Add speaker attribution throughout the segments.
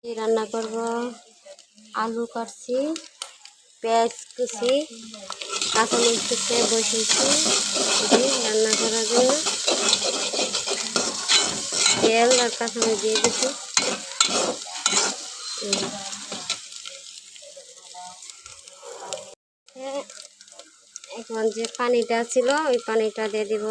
Speaker 1: কি রান্না করব? আলু কাটছি, পেঁয়াজ কুচি, কাঁচামরিচ কুচি বসিয়েছি রান্না করার জন্য। তেল আর কাঁচামরিচ দিয়ে দিচ্ছি। এখন যে পানিটা ছিল ওই পানিটা দিয়ে দিব।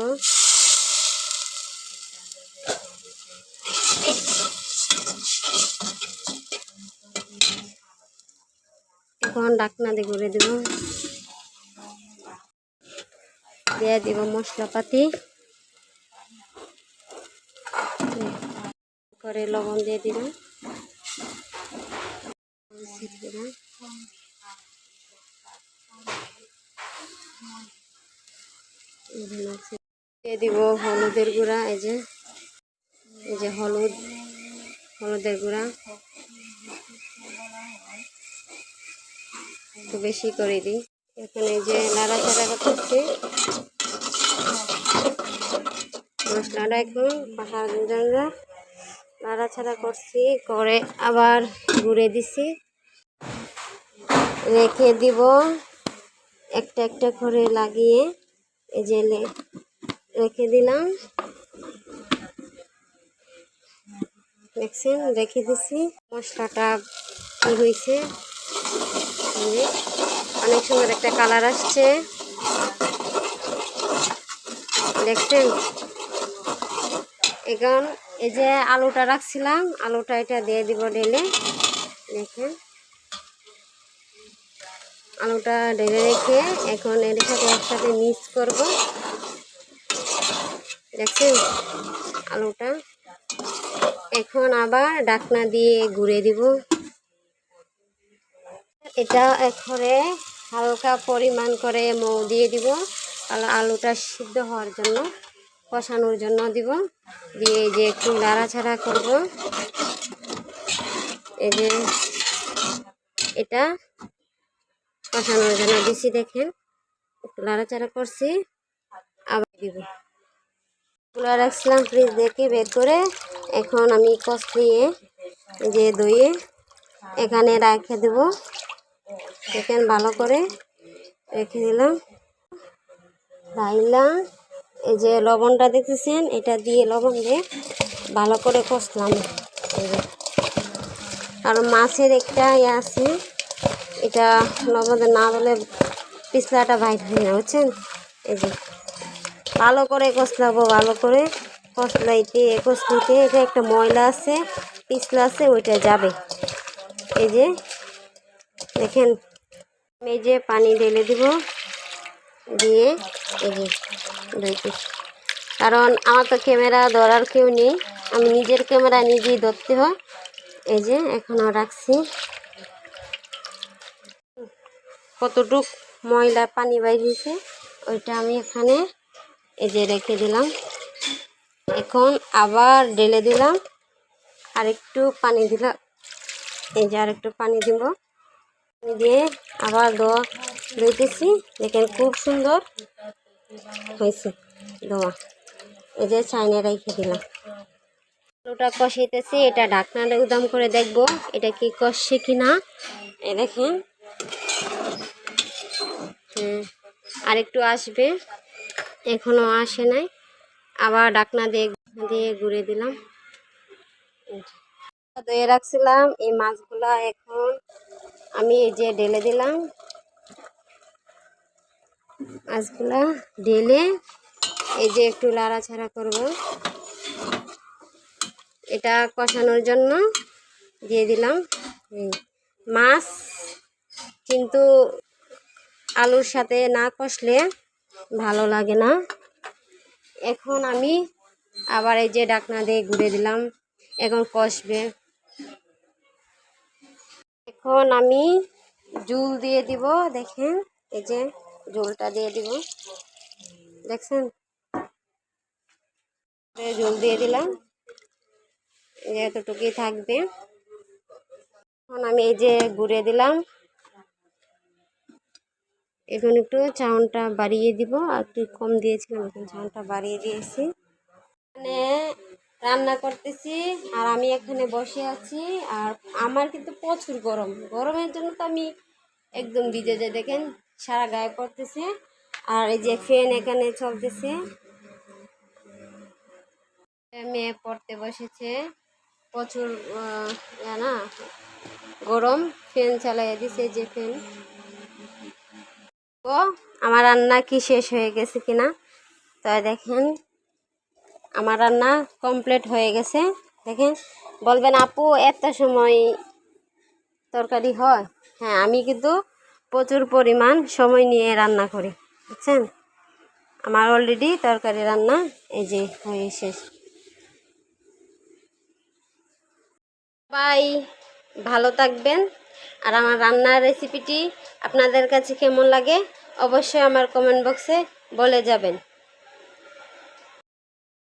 Speaker 1: এখন ঢাকনা দিয়ে ঘুরে দিব, দিয়ে দিব মশলাপাতি করে লবণ দিয়ে দিব। দিয়ে দিব হলুদের গুঁড়া, এই যে হলুদের গুঁড়া একটু বেশি করে দিই। এখানে যে নাড়াচাড়া করতেছি মশলাটা এখন কষার জন্য নাড়াচাড়া করছি, করে আবার গুঁড়ে দিছি, রেখে দিব একটা একটা করে লাগিয়ে। এই যে রেখে দিলাম, দেখছেন রেখে দিছি। মশলাটা কি হয়েছে, অনেক সুন্দর একটা কালার আসছে, দেখছেন। এখন এই যে আলুটা রাখছিলাম, আলুটা এটা দিয়ে দিব ঢেলে। দেখেন আলুটা ঢেলে রেখে এখন এর সাথে একসাথে মিক্স করব। দেখছেন আলুটা। এখন আবার ঢাকনা দিয়ে ঘুরে দিব। এটা এরপরে হালকা পরিমাণ করে মৌ দিয়ে দিব, আলুটা সিদ্ধ হওয়ার জন্য, কষানোর জন্য দিব। দিয়ে যে একটু নাড়াচাড়া করব। এই যে এটা কষানোর জন্য দিছি, দেখেন একটু নাড়াচাড়া করছি, আবার দিব। তুলে রাখছিলাম ফ্রিজ থেকে বের করে, এখন আমি কষলিয়ে যে দইয়ে এখানে রেখে দেব। দেখেন ভালো করে রেখে দিলাম। ডাইলা এই যে লবণটা দেখতেছেন, এটা দিয়ে লবণ দিয়ে ভালো করে কষলাম। আর মাছের একটা ইয়ে আছে, এটা লবণ না দিলে পিছলাটা বাইর হয় না, বুঝছেন। এই যে ভালো করে কষলাবো, ভালো করে কষলাইতে এটা একটা ময়লা আছে, পিছলা আছে, ওইটা যাবে। এই যে দেখেন এই যে পানি ঢেলে দিব, দিয়ে এই যে ধরতে, কারণ আমার তো ক্যামেরা ধরার কেউ নেই, আমি নিজের ক্যামেরা নিজেই ধরতে হয়। এই যে এখনও রাখছি, কতটুক ময়লা পানি বাইরেছে ওইটা আমি এখানে এই যে রেখে দিলাম। এখন আবার ঢেলে দিলাম, আরেকটু পানি দিলাম। এই যে আরেকটু পানি দিব, পানি দিয়ে আবার ধুইতেছি। দেখেন খুব সুন্দর হয়েছে দোয়া। এই যে চাইনা রেখে দিলাম, আলুটা কষাইতেছি। এটা ঢাকনাটা উদাম করে দেখবো এটা কি কষছে কিনা। এই দেখেন আরেকটু আসবে, এখনো আসে নাই। আবার ঢাকনা দিয়ে ঘুরে দিলাম। ধুয়ে রাখছিলাম এই মাছগুলা, এখন আমি এই যে ঢেলে দিলাম। মাছগুলা ঢেলে এই যে একটু নাড়াচাড়া করব, এটা কষানোর জন্য দিয়ে দিলাম। মাছ কিন্তু আলুর সাথে না কষলে ভালো লাগে না। এখন আমি আবার এই যে ঢাকনা দিয়ে ঘুরে দিলাম, এখন কষবে। এখন আমি জল দিয়ে দিব, দেখেন এই যে জলটা দিয়ে দিব, দেখছেন জল দিয়ে দিলাম, এতটুকুই থাকবে। এখন আমি এই যে ঘুরে দিলাম, এখন একটু চাউনটা বাড়িয়ে দিব, আর একটু কম দিয়েছিলাম, এখন চাউনটা বাড়িয়ে দিয়েছি। মানে রান্না করতেছি আর আমি এখানে বসে আছি। আর আমার কিন্তু প্রচুর গরম, গরমের জন্য তো আমি একদম ভিজে যাই, দেখেন সারা গায়ে পড়তেছে। আর এই যে ফ্যান এখানে চলতেছে, মেয়ে পড়তে বসেছে, প্রচুর না গরম, ফ্যান চালাই দিছে, যে ফ্যান। ও আমার রান্না কি শেষ হয়ে গেছে কিনা, তাই দেখেন আমার রান্না কমপ্লিট হয়ে গেছে। দেখেন, বলবেন আপু এত সময় তরকারি হয়? হ্যাঁ, আমি কিন্তু প্রচুর পরিমাণ সময় নিয়ে রান্না করি, বুঝছেন। আমার অলরেডি তরকারি রান্না এই যে হয়ে শেষ। সবাই ভালো থাকবেন। আর আমার রান্নার রেসিপিটি আপনাদের কাছে কেমন লাগে অবশ্যই আমার কমেন্ট বক্সে বলে যাবেন।